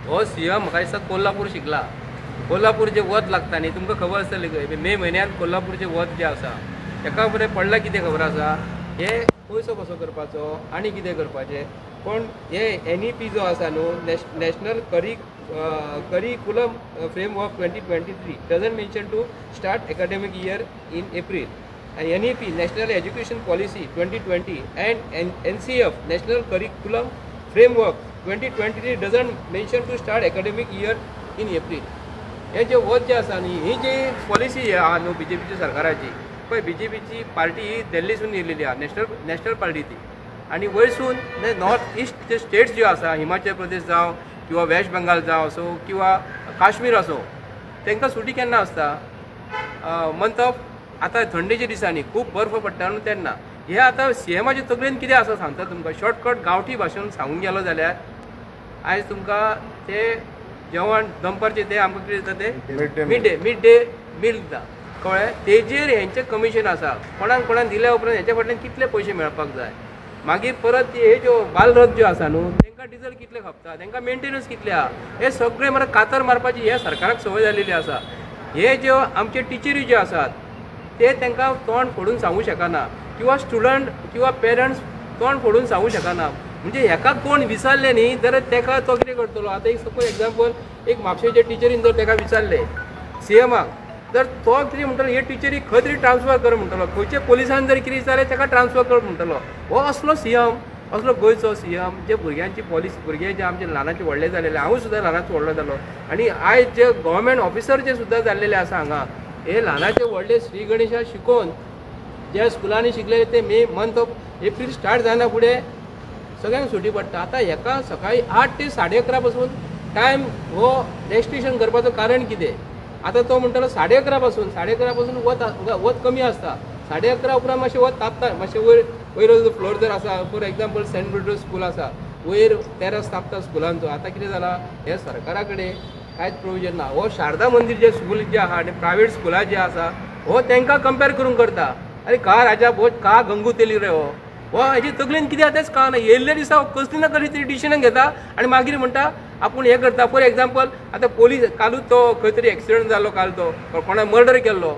हो सीएम म्हाका दिसता कोल्हापूर शिकला. कोल्हापूर जे वत लागता न्ही तुमकां खबर आसतलें मे म्हयन्यात कोल्हापूरचे वत जे आसा तेका बरें पडला कितें खबर आसा. हे पयसो कसो करपाचो आनी कितें करपाचें पण हे NEP जो आसा न्हू national curriculum framework 2023 doesn't mention to start academic year in April. NEP National Education Policy 2020 and NCF National Curriculum Framework 2023 doesn't mention to start academic year in April. हे जे वत जे आसा न्ही ही जी पॉलिसी आहा न्हू BJPची सरकाराची पळय BJPची पार्टी ही दिल्लीसून येयलेली आहा नॅशनल पार्टी ती आनी वयरसून नॉर्थ ईस्ट जे स्टेट्स ज्यो आसा हिमाचल प्रदेश जावं किंवा वेस्ट बंगाल जावं असो किंवा काश्मीर असो तांकां सुटी केन्ना आसता मंथ ऑफ आतां थंडेच्या दिसांनी खूब बर्फ पडटा न्हू तेन्ना. हे आतां सीएमाचे तकलेन कितें आसा सांगता तुमकां शॉर्टकट गांवठी भाशेन सांगूंक गेलो जाल्यार आयज तुमकां ते जेवण दनपारचें ते आमकां कितें दिता ते मिड डे मील दिता कळ्ळें. तेजेर हेंचें कमिशन आसा कोणाक दिल्या उपरांत हेच्या फाटल्यान कितले पयशे मेळपाक जाय. मागीर परत हे ज्यो बालरथ ज्यो आसा न्हू तांकां डिझल कितले खपता तांकां मेंटेनन्स कितले आहा हे सगळे मरे कातर मारपाची ह्या सरकाराक संवय जाल्लेली आसा. हे ज्यो आमचे टिचरी ज्यो आसात ते तांकां तोंड फोडून सांगूं शकना किंवा स्टुडंट किंवा पेरंट्स तोंड फोडून सांगूं शकना. म्हणजे हेका कोण विचारले न्ही जाल्यार तेका तो कितें करतलो. आतां एक सपोज एग्जाम्पल एक म्हापशेचे टिचरीन जर तेका विचारले सीएमाक तर तो कितें म्हणटलो हे टिचरीक खंय तरी ट्रान्सफर कर म्हणटलो खंयचे पुलिसान जर कितें विचारलें तेका ट्रान्सफर कर म्हणटलो. हो असलो सीएम असलो गोंयचो सीएम जे भुरग्यांची पॉलिसी भुरगे जे आमचे ल्हानाचे व्हडले जाल्लेले हांव सुद्दां ल्हानाचो व्हडलो जालो आनी आयज जे गव्हर्मेंट ऑफिसर जे सुद्दां जाल्लेले आसा हांगा हे ल्हानाचे व्हडले श्री गणेशा शिकोवन जे स्कुलांनी शिकलेले ते May month of April start जायना फुडें सगळ्यांक सुटी पडटा. आतां हेका सकाळी 8 ते 11:30 पासून टायम हो रेस्ट्रिक्शन करपाचो कारण कितें. आतां तो म्हणटलो 11:30 पासून वत कमी आसता 11:30 उपरांत मातशें वत तापता मातशें वयर फ्लोर जर आसा for example Saint Brutus School आसा वयर टेरस तापता स्कुलांचो. आतां कितें जाला हे सरकारा कडेन कांयच प्रोविजन ना. हो शारदा मंदिर जे स्कूल जे आहा आनी प्रायवेट स्कुलां जे आसा हो तांकां कंपेर करून करता. अरे का राजा भोज का गंगू तेली रे हो हेजी तकलेन कितें आतांच कळना. येयल्ले दिसा कसली ना कसली तरी डिसिजन घेता आनी मागीर म्हणटा आपूण हें करता. फॉर एग्जाम्पल आतां पोलीस कालूच तो खंय तरी एक्सिडंट जालो काल तो कोणा मर्डर केल्लो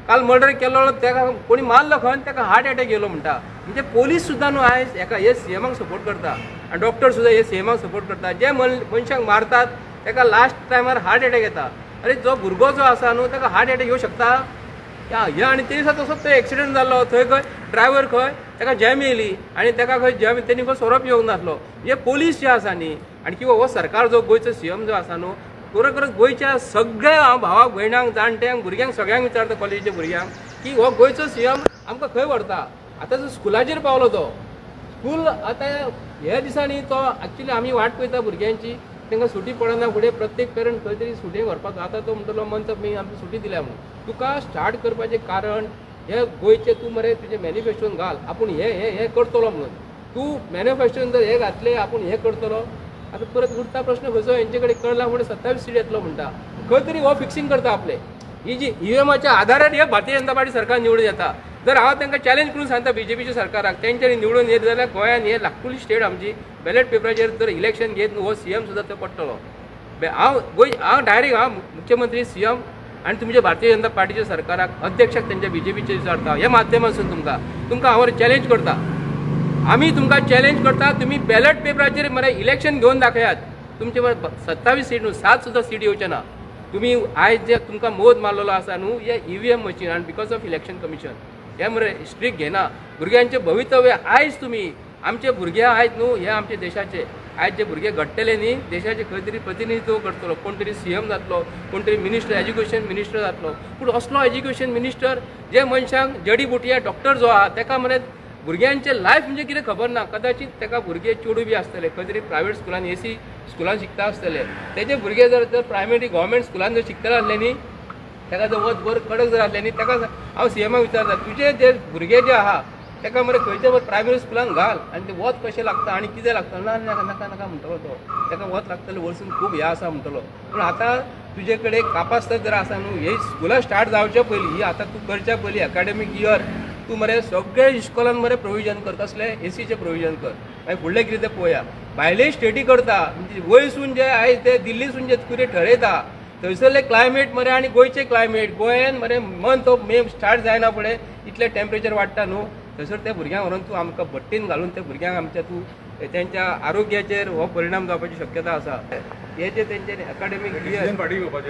काल मर्डर केल्लो तेका कोणी मारलो खंय तेका हार्ट एटॅक येयलो म्हणटा. म्हणजे पोलीस सुद्दां न्हू आयज हेका हे सीएमाक सपोर्ट करता आनी डॉक्टर सुद्दां हे सीएमाक सपोर्ट करता. जे मनशाक मारतात तेका लास्ट टायमार हार्ट एटॅक येता. अरे जो भुरगो जो आसा न्हू तेका हार्ट एटॅक येवं शकता हे आनी ते दिसा तसोच तो एक्सिडंट जाल्लो थंय खंय ड्रायव्हर खंय तेका जॅम येयली आनी तेका खंय जॅम तेणी खंय सोरोप येवंक नासलो. हे पोलीस जे आसा न्ही आनी किंवा हो सरकार जो गोंयचो सीएम जो आसा न्हू खरोखरच गोंयच्या सगळ्या भावाक भयणांक जाणट्यांक भुरग्यांक सगळ्यांक विचारता कॉलेजीच्या भुरग्यांक की हो गोंयचो सीएम आमकां खंय व्हरता. आतां जो स्कुलाचेर पावलो तो स्कूल आतां ह्या दिसांनी तो एक्चुली आमी वाट पळयता भुरग्यांची तांकां सुटी पडना फुडें प्रत्येक पेरंट खंय तरी सुटी व्हरपाक. आतां तो म्हणटलो मंथ ऑफ मे आमकां सुटी दिल्या म्हणून. तुका स्टार्ट करपाचें कारण हे गोंयचें तूं मरे तुजें मॅनिफेस्टोन घाल आपूण हे करतलो म्हणून. तूं मॅनिफेस्टोन जर हे घातलें आपूण हे करतलो. आतां परत उरता प्रश्न खंयचो हेंचे कडेन कळना फुडें 27 सीट येतलो म्हणटा. खंय तरी हो फिक्सिंग करता आपले ही जी EVMच्या आधारार हे भारतीय जनता पार्टी सरकार निवडून येता. जर हांव तांकां चॅलेंज करून सांगता BJPच्या सरकाराक तेंच्यांनी निवडून येत जाल्यार गोंयांत हे लाखुली स्टेट आमची बॅलेट पेपराचेर जर इलेक्शन घेत हो सीएम सुद्दां तो पडटलो. हांव डायरेक्ट हांव मुख्यमंत्री सीएम आनी तुमच्या भारतीय जनता पार्टीच्या सरकाराक अध्यक्षाक तेंच्या BJPचे विचारता हे माध्यमांतसून तुमकां हांव चॅलेंज करता. आमी तुमकां चॅलेंज करता तुम्ही बॅलेट पेपराचेर मरे इलेक्शन घेवन दाखयात. तुमचे 27 सीट न्हू 7 सुद्दां सीट येवचे ना. तुम्ही आयज जे तुमकां मोद मारलेलो आसा न्हू हे EVM मशीन आनी बिकॉज ऑफ इलेक्शन कमिशन हे मरे स्ट्रिक्ट घेना. भुरग्यांचें भवितव्य आयज तुमी आमचे भुरगे आयज न्हू हे आमचे देशाचे आयज जे भुरगे घडटले न्ही देशाचे खंय तरी प्रतिनिधित्व करतलो. कोण तरी सीएम जातलो कोण तरी मिनिस्टर एज्युकेशन मिनिस्टर जातलो. पूण असलो एज्युकेशन मिनिस्टर जे मनशाक जडी बुटया डॉक्टर जो आहा तेका मरे भुरग्यांचे लायफ म्हणजे कितें खबर ना. कदाचित तेका भुरगे चेडूं बी आसतले खंय तरी प्रायवेट स्कुलान AC स्कुलान शिकता आसतले. तेजे भुरगे जर प्रायमरी गव्हर्मेंट स्कुलान जर शिकतले आसले न्ही तेका जर वत बर कडक जर आसले न्ही तेका हांव सीएमाक विचारता तुजे जे भुरगे जे आहा तेका मरे खंयच्या प्रायमरी स्कुलान घाल आनी ते वत कशें लागता आनी कितें लागता ना नाका नाका म्हणटलो तो. तेका वत लागतले वर्सून खूब हे आसा म्हणटलो. पूण आतां तुजे कडेन कापास्ताद जर आसा न्हू हे स्कुलां स्टार्ट जावचे पयलीं ही आतां तूं करच्या पयलीं एकाडेमीक इयर तूं मरे सगळे इस्कॉलान मरे प्रोविजन कर कसले ACचे प्रोविजन कर. मागीर फुडलें कितें तें पळोवया. भायले स्टेटी करता म्हणजे वयसून जे आयज ते दिल्लीसून जे कितें ठरयता थंयसरले क्लायमेट मरे आनी गोंयचे क्लायमेट गोंयान मरे मंथ ऑफ मे स्टार्ट जायना फुडें इतलें टेम्परेचर वाडटा न्हू. थंयसर त्या भुरग्यांक व्हरून तूं आमकां भट्टीन घालून त्या भुरग्यांक आमच्या तूं त्यांच्या आरोग्याचेर हो परिणाम जावपाची शक्यता आसा. हे जे तेंचे अकाडेमीक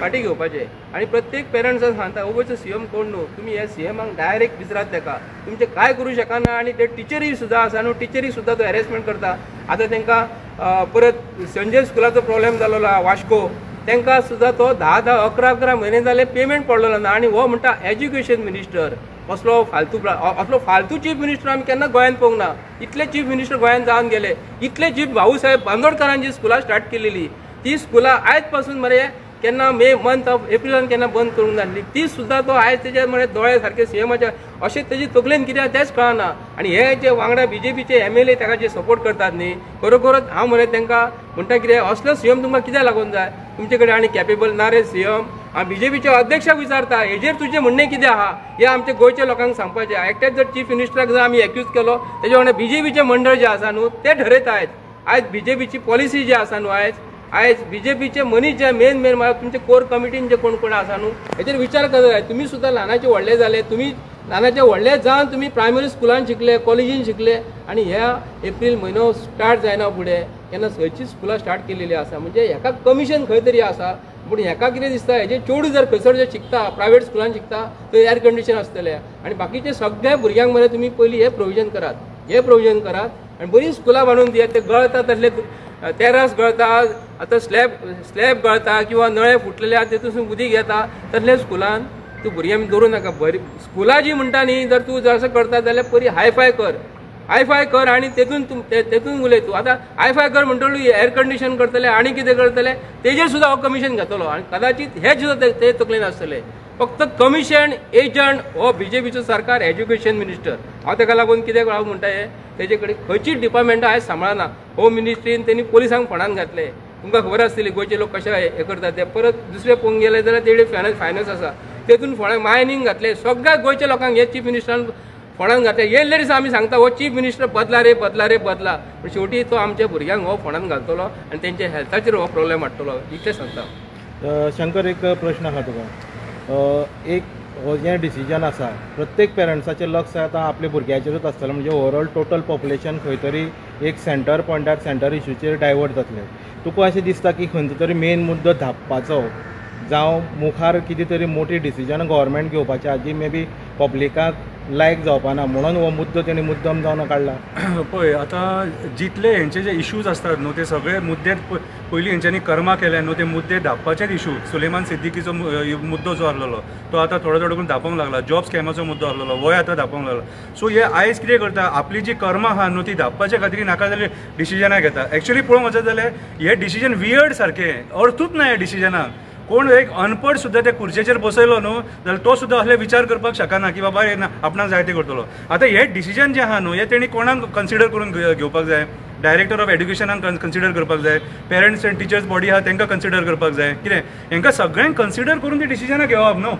फाटी घेवपाचे आनी प्रत्येक पेरंट्सान सांगता गोंयचो सीएम कोण न्हू तुमी हे सीएमाक डायरेक्ट विचारात तेका तुमचे काय करूं शकना. आनी ते टिचरी सुद्दां आसा न्हू टिचरी सुद्दां तो हॅरेसमेंट करता. आतां तांकां परत संजय स्कुलाचो प्रॉब्लेम जाल्लो वास्को तांकां सुद्दां तो 10-11 म्हयने जाले पेमेंट पडलेलो ना. आनी हो म्हणटा एज्युकेशन मिनिस्टर असलो फालतू चीफ मिनिस्टर आमी केन्ना गोंयांत पळोवंक ना. इतले चीफ मिनिस्टर गोंयांत जावन गेले. इतले चीफ भाऊ साहेब बांदोडकरान जी स्कुलां स्टार्ट केलेली ती स्कुलां आयज पासून मरे केन्ना मे मंथ ऑफ एप्रिलान केन्ना बंद करूंक जाल्ली ती सुद्दां तो आयज तेजे मरे दोळे सारके सीएमाच्या अशें तेजी तकलेन कित्याक तेंच कळना. आनी हे जे वांगडा बीजेपीचे MLA ताका जे सपोर्ट करतात न्ही खरोखरच हांव मरे तांकां म्हणटा कितें असलो सीएम तुमकां कित्याक लागून जाय तुमचे कडेन आनी कॅपेबल ना रे सीएम. हांव बीजेपीच्या अध्यक्षाक विचारता हेजेर तुजें म्हणणें कितें आहा हें आमच्या गोंयच्या लोकांक सांगपाचें. एकट्याच जर चीफ मिनिस्टराक जर आमी एक्यूज केलो तेजे वांगडा बीजेपीचें मंडळ जें आसा न्हू ते ठरयता आयज बीजेपीची पॉलिसी जी आसा न्हू आयज बीजेपीचे मनीस जे मेन म्हळ्यार तुमचे कोर कमिटीन जे कोण आसा न्हू हेचेर विचार करता जाय. तुमी सुद्दां ल्हानाचे व्हडले जाले तुमी ल्हानाचे व्हडले जावन तुमी प्रायमरी स्कुलान शिकले कॉलेजीन शिकले आनी ह्या एप्रील म्हयनो स्टार्ट जायना फुडें केन्ना खंयची स्कुलां स्टार्ट केलेली आसा म्हणजे हेका कमिशन खंय तरी आसा. पूण हेका कितें दिसता हेजे चेडूं जर खंयसर जे शिकता प्रायवेट स्कुलान शिकता थंय एअर कंडिशन आसतलें आनी बाकीचे सगळ्या भुरग्यांक मरे तुमी पयलीं हे प्रोविजन करात आनी बरीं स्कुलां बांदून दियात. ते गळता तसले तेरास गळता आतां स्लॅब गळता किंवा नळे फुटलेले आसा तेतून उदीक येता तसल्या स्कुलान तूं भुरग्यांक दवरूं नाका. बरी स्कुलां जी म्हणटा न्ही जर तूं जर असं करता जाल्यार पयलीं हायफाय कर आनी तेतून उलय. तूं आतां हायफाय कर म्हणटलो एअर कंडिशन करतले आनी कितें करतले तेजेर सुद्दां हो कमिशन घेतलो आनी कदाचित हे सुद्दां ते तकलेन आसतले. फक्त कमिशन एजंट हो बीजेपीचो सरकार एज्युकेशन मिनिस्टर. हांव ताका लागून कितें हांव म्हणटा हे तेजे कडेन खंयचीच डिपार्टमेंटां आयज सांबाळना. होम मिनिस्ट्रीन तेणी पुलिसांक फोंडान घातले. तुमकां खबर आसतली गोंयचे लोक कशे हे करतात ते. परत दुसरे पळोवंक गेले जाल्यार तेडे फायनान्स आसा तेतून फोंडाक मायनींग घातले. सगळ्या गोंयच्या लोकांक हे चीफ मिनिस्टरान फोंडान घातले. येयले दिसा आमी सांगता हो चीफ मिनिस्टर बदला बदला पूण शेवटी तो आमच्या भुरग्यांक हो फोंडान घालतलो आनी तेंच्या हेल्थाचेर हो प्रॉब्लेम हाडटलो इतलें सांगता. शंकर एक प्रश्न आहा तुका. एक हो जें डिसिजन आसा प्रत्येक पेरंट्साचें लक्ष आतां आपल्या भुरग्याचेरूच आसतलें म्हणजे ओवरऑल टोटल पॉप्युलेशन खंय तरी एक सेंटर पॉयंटार सेंटर इश्यूचेर डायवर्ट जातलें. तुका अशें दिसता की खंयचो तरी मेन मुद्दो धांपपाचो जावं मुखार कितें तरी मोठी डिसिजन गव्हर्मेंट घेवपाची जी मे बी पब्लिकाक लायक जावपा ना म्हणून हो मुद्दो तेणी मुद्दम जावन काडला. पळय आतां जितले हेंचे जे इश्यूज आसतात न्हू ते सगळे मुद्दे पयलीं हेंच्यांनी कर्मा केले न्हू ते मुद्दे धांपपाचेच इश्यू. सुलेमान सिद्दीकीचो मुद्दो जो आसलेलो तो आतां थोडो करून धांपोंक लागला. जॉब स्कॅमाचो मुद्दो आसलेलो वय आतां धांपोंक लागला. सो हे आयज कितें करता आपली जी कर्मा आहा न्हू ती धांपपाच्या खातीर नाका जाल्यार डिसिजनां घेता. एक्चुअली पळोवंक वचत जाल्यार हे डिसिजन वियर्ड सारकें अर्थूच ना ह्या डिसिजनाक. कोण एक अनपड सुद्दां त्या खुर्चेचेर बसयलो न्हू जाल्यार तो सुद्दां असले विचार करपाक शकना की बाबा आपणाक जाय ते करतलो. आतां हे डिसिजन जे आहा न्हू हे तेणी कोणाक कन्सिडर करून घेवपाक जाय. डायरेक्टर ऑफ एड्युकेशनाक कन्सिडर करपाक जाय. पेरंट्स एंड टिचर्स बॉडी आहा तांकां कन्सिडर करपाक जाय. कितें हेंकां सगळ्यांक कन्सिडर करून ती डिसिजनां घेवप न्हू.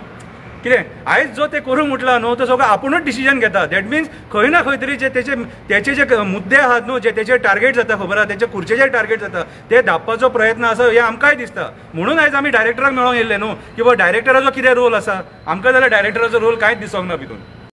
कितें आयज जो ते करूंक म्हटला न्हू तो सगळो आपुणूच डिसिजन घेता. दॅट मिन्स खंय ना खंय तरी जे तेचे जे मुद्दे आहात न्हू जे तेचे टार्गेट जाता खबर आहा तेच्या खुर्चेचेर टार्गेट जाता ते धांपपाचो प्रयत्न आसा हे आमकांय दिसता. म्हणून आयज आमी डायरेक्टराक मेळोंक येयल्ले न्हू की बाबा डायरेक्टराचो कितें रोल आसा. आमकां जाल्यार डायरेक्टराचो रोल कांयच दिसोंक ना भितून.